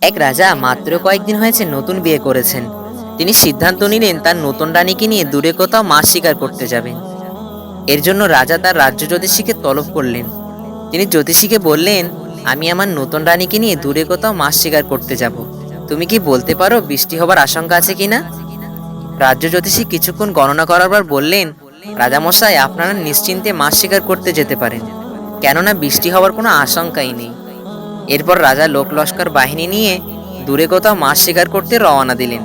এক রাজা মাত্র কয়েকদিন হয়েছে নতুন বিয়ে করেছেন। তিনি সিদ্ধান্ত নিলেন তার নতুন রানীকে নিয়ে দূরে কোথাও মাছ শিকার করতে যাবেন। এর জন্য রাজা তার রাজ্য জ্যোতিষীকে তলব করলেন। তিনি জ্যোতিষীকে বললেন, আমি আমার নতুন রানীকে নিয়ে দূরে কোথাও মাছ শিকার করতে যাব। তুমি কি বলতে পারো বৃষ্টি হবার আশঙ্কা আছে কিনা? রাজ্য জ্যোতিষী কিছুক্ষণ গণনা করার পর বললেন, রাজামশাই, আপনারা নিশ্চিন্তে মাছ শিকার করতে যেতে পারেন, কেননা বৃষ্টি হওয়ার কোনো আশঙ্কাই নেই। এরপর রাজা লোক লস্কর বাহিনী নিয়ে দূরে কোথাও মাছ শিকার করতে রওনা দিলেন।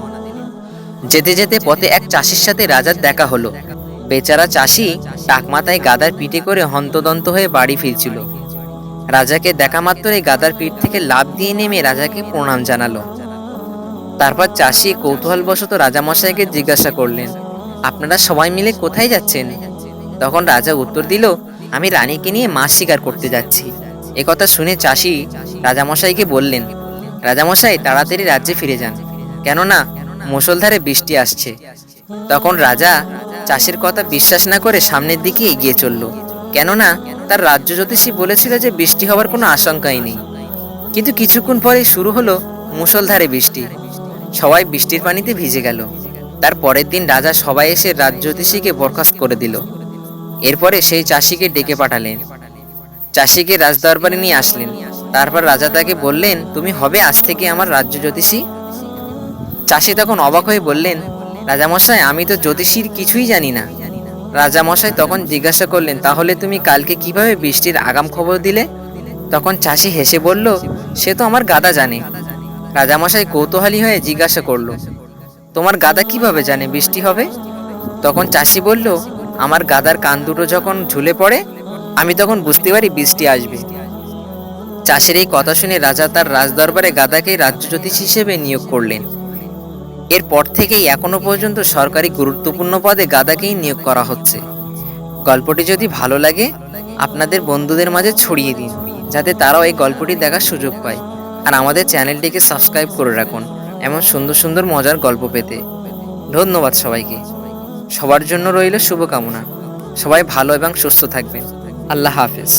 যেতে যেতে পথে এক চাষির সাথে রাজার দেখা হলো। বেচারা চাষি টাকমাথায় গাদার পিঠে করে হন্তদন্ত হয়ে বাড়ি ফিরছিল। রাজাকে দেখা মাত্রই গাদার পিঠ থেকে লাফ দিয়ে নেমে রাজাকে প্রণাম জানালো। তারপর চাষি কৌতূহলবশত রাজামশাইকে জিজ্ঞাসা করলেন, আপনারা সবাই মিলে কোথায় যাচ্ছেন? তখন রাজা উত্তর দিল, আমি রানীকে নিয়ে মাছ শিকার করতে যাচ্ছি। একথা শুনে চাষি রাজামশাইকে বললেন, রাজামশাই, তাড়াতাড়ি রাজ্যে ফিরে যান, কেননা মুষলধারে বৃষ্টি আসছে। তখন রাজা চাষির কথা বিশ্বাস না করে সামনের দিকে এগিয়ে চলল, কেননা তার রাজ্য জ্যোতিষী বলেছিল যে বৃষ্টি হওয়ার কোনো আশঙ্কাই নেই। কিন্তু কিছুক্ষণ পরে শুরু হলো মুষলধারে বৃষ্টি। সবাই বৃষ্টির পানিতে ভিজে গেল। তার পরের দিন রাজা সবাই এসে রাজ্য জ্যোতিষীকে বরখাস্ত করে দিল। এরপরে সেই চাষিকে ডেকে পাঠালেন। চাষিকে রাজদরবারে নিয়ে আসলেন। তারপর রাজা তাকে বললেন, তুমি হবে আজ থেকে আমার রাজ্য জ্যোতিষী। চাষি তখন অবাক হয়ে বললেন, রাজামশাই, আমি তো জ্যোতিষীর কিছুই জানি না। রাজামশাই তখন জিজ্ঞাসা করলেন, তাহলে তুমি কালকে কিভাবে বৃষ্টির আগাম খবর দিলে? তখন চাষি হেসে বলল, সে তো আমার গাদা জানে। রাজামশাই কৌতূহলী হয়ে জিজ্ঞাসা করল, তোমার গাদা কিভাবে জানে বৃষ্টি হবে? তখন চাষি বলল, আমার গাদার কান দুটো যখন ঝুলে পড়ে, আমি তখন বুঝতে পারি বৃষ্টি আসবে। চাষির এই কথা শুনে রাজা তার রাজদরবারে গাদাকে রাজ্য জ্যোতিষ হিসেবে নিয়োগ করলেন। এরপর থেকেই এখনো পর্যন্ত সরকারি গুরুত্বপূর্ণ পদে গাদাকেই নিয়োগ করা হচ্ছে। গল্পটি যদি ভালো লাগে, আপনাদের বন্ধুদের মাঝে ছড়িয়ে দিন, যাতে তারাও এই গল্পটি দেখার সুযোগ পায়। আর আমাদের চ্যানেলটিকে সাবস্ক্রাইব করে রাখুন এমন সুন্দর সুন্দর মজার গল্প পেতে। ধন্যবাদ সবাইকে। সবার জন্য রইল শুভকামনা। সবাই ভালো এবং সুস্থ থাকবেন। আল্লাহ হাফেজ।